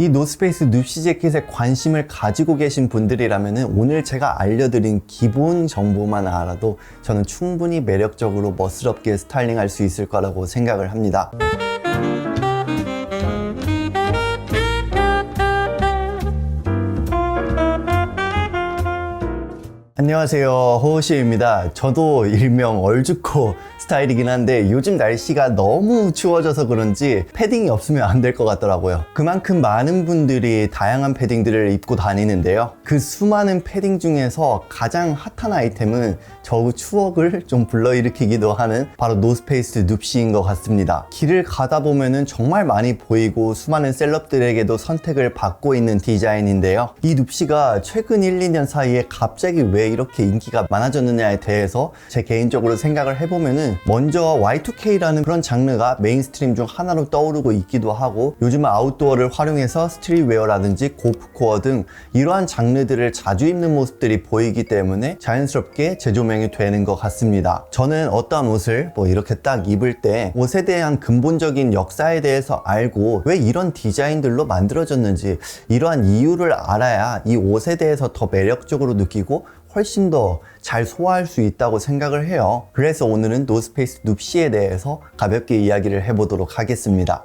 이 노스페이스 눕시 재킷에 관심을 가지고 계신 분들이라면 오늘 제가 알려드린 기본 정보만 알아도 저는 충분히 매력적으로 멋스럽게 스타일링할 수 있을 거라고 생각을 합니다. 안녕하세요, 호호씨입니다. 저도 일명 얼죽코 스타일이긴 한데 요즘 날씨가 너무 추워져서 그런지 패딩이 없으면 안 될 것 같더라고요. 그만큼 많은 분들이 다양한 패딩들을 입고 다니는데요, 그 수많은 패딩 중에서 가장 핫한 아이템은 저의 추억을 좀 불러일으키기도 하는 바로 노스페이스 눕시인 것 같습니다. 길을 가다 보면은 정말 많이 보이고 수많은 셀럽들에게도 선택을 받고 있는 디자인인데요, 이 눕시가 최근 1-2년 사이에 갑자기 왜 이렇게 인기가 많아졌느냐에 대해서 제 개인적으로 생각을 해보면은 먼저 Y2K라는 그런 장르가 메인스트림 중 하나로 떠오르고 있기도 하고, 요즘은 아웃도어를 활용해서 스트릿웨어라든지 고프코어 등 이러한 장르들을 자주 입는 모습들이 보이기 때문에 자연스럽게 재조명이 되는 것 같습니다. 저는 어떠한 옷을 이렇게 딱 입을 때 옷에 대한 근본적인 역사에 대해서 알고 왜 이런 디자인들로 만들어졌는지 이러한 이유를 알아야 이 옷에 대해서 더 매력적으로 느끼고 훨씬 더 잘 소화할 수 있다고 생각을 해요. 그래서 오늘은 노스페이스 눕시에 대해서 가볍게 이야기를 해보도록 하겠습니다.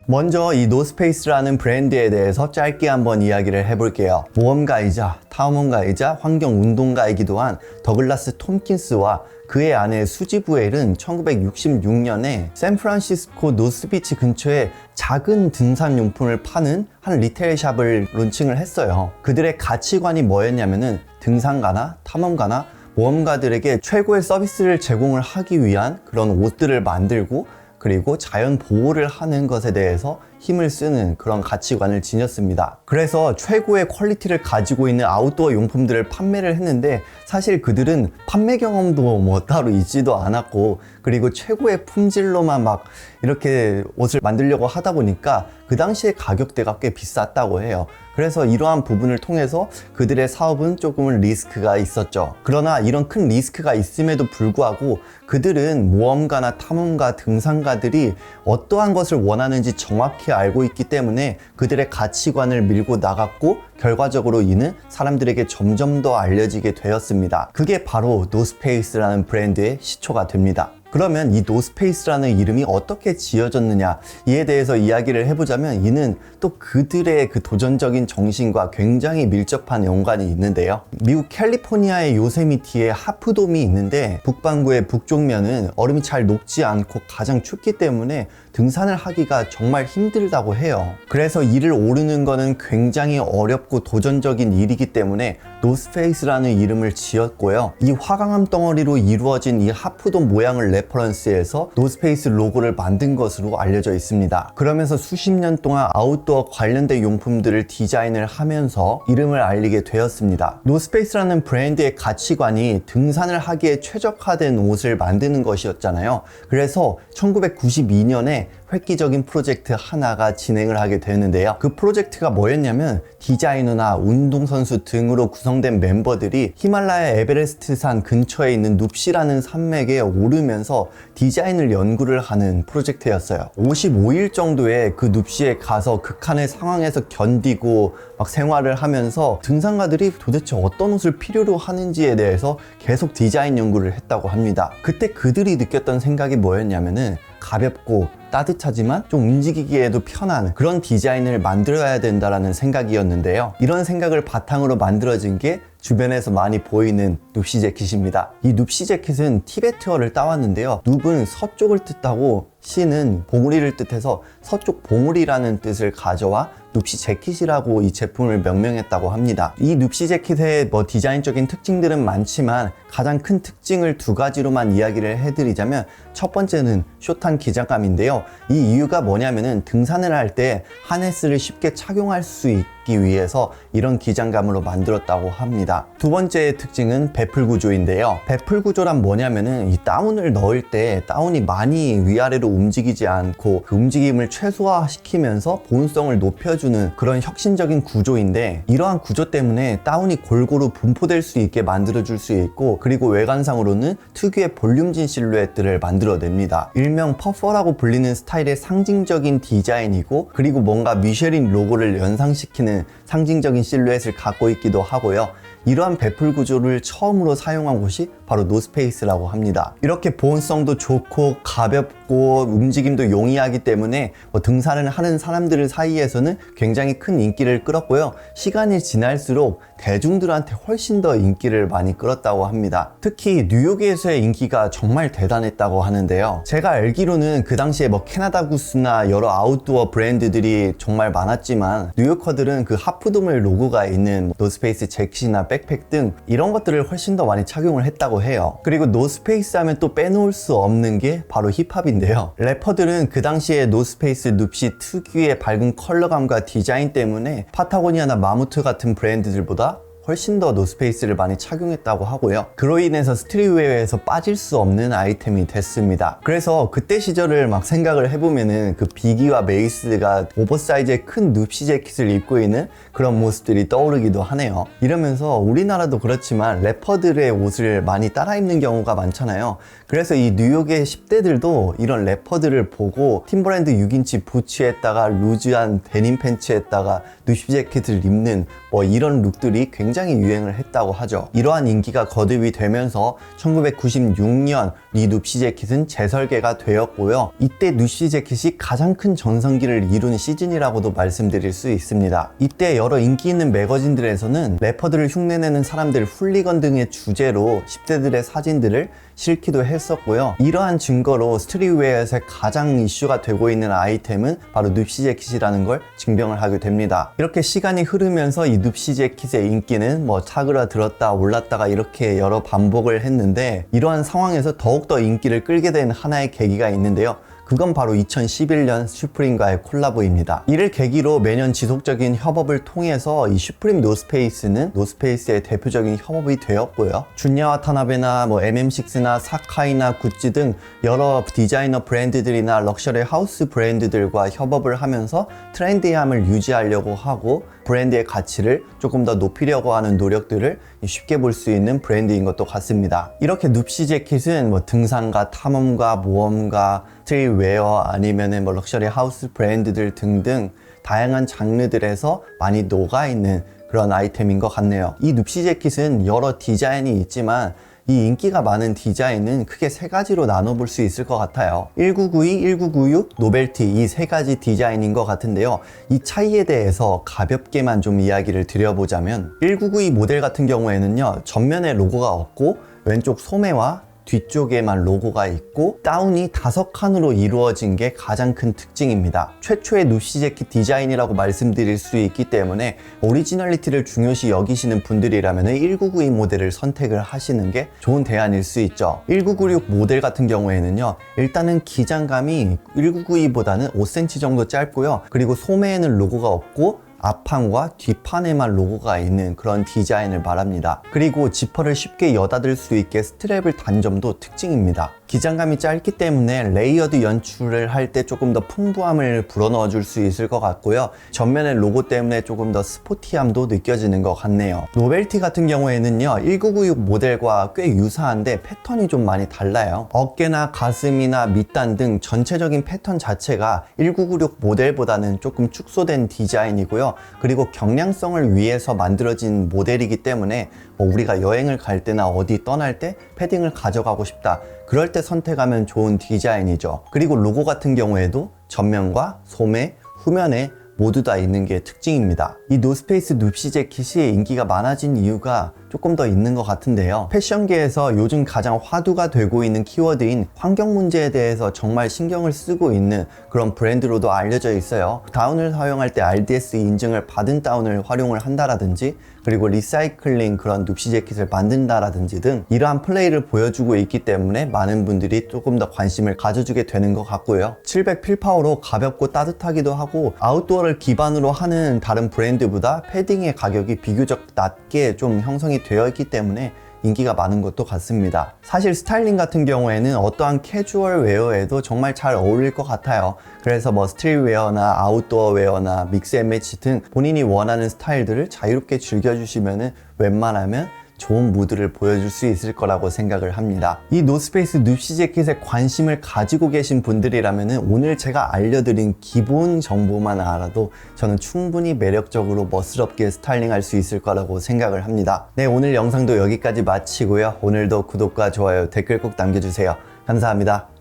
먼저 이 노스페이스라는 브랜드에 대해서 짧게 한번 이야기를 해볼게요. 모험가이자 탐험가이자 환경운동가이기도 한 더글라스 톰킨스와 그의 아내 수지 부엘은 1966년에 샌프란시스코 노스비치 근처에 작은 등산용품을 파는 한 리테일 샵을 론칭을 했어요. 그들의 가치관이 뭐였냐면은 등산가나 탐험가나 모험가들에게 최고의 서비스를 제공을 하기 위한 그런 옷들을 만들고, 그리고 자연 보호를 하는 것에 대해서 힘을 쓰는 그런 가치관을 지녔습니다. 그래서 최고의 퀄리티를 가지고 있는 아웃도어 용품들을 판매를 했는데, 사실 그들은 판매 경험도 따로 있지도 않았고, 그리고 최고의 품질로만 막 이렇게 옷을 만들려고 하다 보니까 그 당시에 가격대가 꽤 비쌌다고 해요. 그래서 이러한 부분을 통해서 그들의 사업은 조금은 리스크가 있었죠. 그러나 이런 큰 리스크가 있음에도 불구하고 그들은 모험가나 탐험가, 등산가들이 어떠한 것을 원하는지 정확히 알고 있기 때문에 그들의 가치관을 밀고 나갔고, 결과적으로 이는 사람들에게 점점 더 알려지게 되었습니다. 그게 바로 노스페이스라는 브랜드의 시초가 됩니다. 그러면 이 노스페이스라는 이름이 어떻게 지어졌느냐, 이에 대해서 이야기를 해보자면 이는 또 그들의 그 도전적인 정신과 굉장히 밀접한 연관이 있는데요, 미국 캘리포니아의 요세미티에 하프돔이 있는데 북반구의 북쪽면은 얼음이 잘 녹지 않고 가장 춥기 때문에 등산을 하기가 정말 힘들다고 해요. 그래서 이를 오르는 거는 굉장히 어렵고 도전적인 일이기 때문에 노스페이스라는 이름을 지었고요, 이 화강암 덩어리로 이루어진 이 하프돔 모양을 레퍼런스해서 노스페이스 로고를 만든 것으로 알려져 있습니다. 그러면서 수십 년 동안 아웃도어 관련된 용품들을 디자인을 하면서 이름을 알리게 되었습니다. 노스페이스라는 브랜드의 가치관이 등산을 하기에 최적화된 옷을 만드는 것이었잖아요. 그래서 1992년에 획기적인 프로젝트 하나가 진행을 하게 되는데요, 그 프로젝트가 뭐였냐면 디자이너나 운동선수 등으로 구성된 멤버들이 히말라야 에베레스트 산 근처에 있는 눕시라는 산맥에 오르면서 디자인을 연구를 하는 프로젝트였어요. 55일 정도의 그 눕시에 가서 극한의 상황에서 견디고 막 생활을 하면서 등산가들이 도대체 어떤 옷을 필요로 하는지에 대해서 계속 디자인 연구를 했다고 합니다. 그때 그들이 느꼈던 생각이 뭐였냐면은 가볍고 따뜻하지만 좀 움직이기에도 편한 그런 디자인을 만들어야 된다라는 생각이었는데요, 이런 생각을 바탕으로 만들어진 게 주변에서 많이 보이는 눕시 재킷입니다. 이 눕시 재킷은 티베트어를 따왔는데요, 눕은 서쪽을 뜻하고 시는 봉우리를 뜻해서 서쪽 봉우리라는 뜻을 가져와 눕시 재킷이라고 이 제품을 명명했다고 합니다. 이 눕시 재킷의 디자인적인 특징들은 많지만 가장 큰 특징을 두 가지로만 이야기를 해드리자면, 첫 번째는 숏한 기장감인데요, 이 이유가 뭐냐면은 등산을 할 때 하네스를 쉽게 착용할 수 있기 위해서 이런 기장감으로 만들었다고 합니다. 두 번째의 특징은 배풀 구조인데요, 배풀 구조란 뭐냐면은 이 다운을 넣을 때 다운이 많이 위아래로 움직이지 않고 그 움직임을 최소화시키면서 보온성을 높여주는 그런 혁신적인 구조인데, 이러한 구조 때문에 다운이 골고루 분포될 수 있게 만들어줄 수 있고, 그리고 외관상으로는 특유의 볼륨진 실루엣들을 만들어냅니다. 일명 퍼퍼라고 불리는 스타일의 상징적인 디자인이고, 그리고 뭔가 미쉐린 로고를 연상시키는 상징적인 실루엣을 갖고 있기도 하고요. 이러한 배풀 구조를 처음으로 사용한 곳이 바로 노스페이스라고 합니다. 이렇게 보온성도 좋고 가볍고 움직임도 용이하기 때문에 등산을 하는 사람들 사이에서는 굉장히 큰 인기를 끌었고요. 시간이 지날수록 대중들한테 훨씬 더 인기를 많이 끌었다고 합니다. 특히 뉴욕에서의 인기가 정말 대단했다고 하는데요. 제가 알기로는 그 당시에 캐나다 구스나 여러 아웃도어 브랜드들이 정말 많았지만, 뉴요커들은 그 하프도멜 로고가 있는 노스페이스 잭시나 백팩 등 이런 것들을 훨씬 더 많이 착용을 했다고 해요. 그리고 노스페이스 하면 또 빼놓을 수 없는 게 바로 힙합인데요. 래퍼들은 그 당시에 노스페이스 눕시 특유의 밝은 컬러감과 디자인 때문에 파타고니아나 마무트 같은 브랜드들보다 훨씬 더 노스페이스를 많이 착용했다고 하고요. 그로 인해서 스트리트웨어에서 빠질 수 없는 아이템이 됐습니다. 그래서 그때 시절을 생각을 해보면은 그 비기와 메이스가 오버사이즈의 큰 눕시 재킷을 입고 있는 그런 모습들이 떠오르기도 하네요. 이러면서 우리나라도 그렇지만 래퍼들의 옷을 많이 따라 입는 경우가 많잖아요. 그래서 이 뉴욕의 10대들도 이런 래퍼들을 보고 팀버랜드 6인치 부츠에다가 루즈한 데님 팬츠에다가 눕시 재킷을 입는 이런 룩들이 굉장히 유행을 했다고 하죠. 이러한 인기가 거듭이 되면서 1996년 이 눕시 재킷은 재설계가 되었고요. 이때 눕시 재킷이 가장 큰 전성기를 이룬 시즌이라고도 말씀드릴 수 있습니다. 이때 여러 인기 있는 매거진들에서는 래퍼들을 흉내내는 사람들, 훌리건 등의 주제로 10대들의 사진들을 실기도 했었고요. 이러한 증거로 스트리트웨어에서 가장 이슈가 되고 있는 아이템은 바로 눕시 재킷이라는 걸 증명을 하게 됩니다. 이렇게 시간이 흐르면서 이 눕시 재킷의 인기는 차그라들었다 올랐다가 이렇게 여러 반복을 했는데, 이러한 상황에서 더욱더 인기를 끌게 된 하나의 계기가 있는데요. 그건 바로 2011년 슈프림과의 콜라보입니다. 이를 계기로 매년 지속적인 협업을 통해서 이 슈프림 노스페이스는 노스페이스의 대표적인 협업이 되었고요. 준야 와타나베나 MM6나 사카이나 구찌 등 여러 디자이너 브랜드들이나 럭셔리 하우스 브랜드들과 협업을 하면서 트렌디함을 유지하려고 하고 브랜드의 가치를 조금 더 높이려고 하는 노력들을 쉽게 볼 수 있는 브랜드인 것도 같습니다. 이렇게 눕시 재킷은 등산가, 탐험가, 모험가, 스트리트웨어 아니면은 럭셔리 하우스 브랜드들 등등 다양한 장르들에서 많이 녹아있는 그런 아이템인 것 같네요. 이 눕시 재킷은 여러 디자인이 있지만 이 인기가 많은 디자인은 크게 세 가지로 나눠볼 수 있을 것 같아요. 1992, 1996, 노벨티 이 세 가지 디자인인 것 같은데요. 이 차이에 대해서 가볍게만 좀 이야기를 드려보자면, 1992 모델 같은 경우에는요, 전면에 로고가 없고 왼쪽 소매와 뒤쪽에만 로고가 있고 다운이 5칸으로 이루어진 게 가장 큰 특징입니다. 최초의 눕시 재킷 디자인이라고 말씀드릴 수 있기 때문에 오리지널리티를 중요시 여기시는 분들이라면 1992 모델을 선택을 하시는 게 좋은 대안일 수 있죠. 1996 모델 같은 경우에는요, 일단은 기장감이 1992보다는 5cm 정도 짧고요. 그리고 소매에는 로고가 없고 앞판과 뒷판에만 로고가 있는 그런 디자인을 말합니다. 그리고 지퍼를 쉽게 여닫을 수 있게 스트랩을 단 점도 특징입니다. 기장감이 짧기 때문에 레이어드 연출을 할 때 조금 더 풍부함을 불어넣어 줄 수 있을 것 같고요. 전면의 로고 때문에 조금 더 스포티함도 느껴지는 것 같네요. 노벨티 같은 경우에는요, 1996 모델과 꽤 유사한데 패턴이 좀 많이 달라요. 어깨나 가슴이나 밑단 등 전체적인 패턴 자체가 1996 모델보다는 조금 축소된 디자인이고요. 그리고 경량성을 위해서 만들어진 모델이기 때문에 우리가 여행을 갈 때나 어디 떠날 때 패딩을 가져가고 싶다, 그럴 때 선택하면 좋은 디자인이죠. 그리고 로고 같은 경우에도 전면과 소매, 후면에 모두 다 있는 게 특징입니다. 이 노스페이스 눕시 재킷이 인기가 많아진 이유가 조금 더 있는 것 같은데요. 패션계에서 요즘 가장 화두가 되고 있는 키워드인 환경 문제에 대해서 정말 신경을 쓰고 있는 그런 브랜드로도 알려져 있어요. 다운을 사용할 때 RDS 인증을 받은 다운을 활용을 한다라든지, 그리고 리사이클링 그런 눕시 재킷을 만든다라든지 등 이러한 플레이를 보여주고 있기 때문에 많은 분들이 조금 더 관심을 가져주게 되는 것 같고요. 700 필파워로 가볍고 따뜻하기도 하고 아웃도어를 기반으로 하는 다른 브랜드보다 패딩의 가격이 비교적 낮게 좀 형성이 되어 있기 때문에 인기가 많은 것도 같습니다. 사실 스타일링 같은 경우에는 어떠한 캐주얼 웨어에도 정말 잘 어울릴 것 같아요. 그래서 뭐 스트릿웨어나 아웃도어 웨어나 믹스 앤 매치 등 본인이 원하는 스타일들을 자유롭게 즐겨주시면은 웬만하면 좋은 무드를 보여줄 수 있을 거라고 생각을 합니다. 이 노스페이스 눕시 재킷에 관심을 가지고 계신 분들이라면 오늘 제가 알려드린 기본 정보만 알아도 저는 충분히 매력적으로 멋스럽게 스타일링할 수 있을 거라고 생각을 합니다. 네, 오늘 영상도 여기까지 마치고요. 오늘도 구독과 좋아요, 댓글 꼭 남겨주세요. 감사합니다.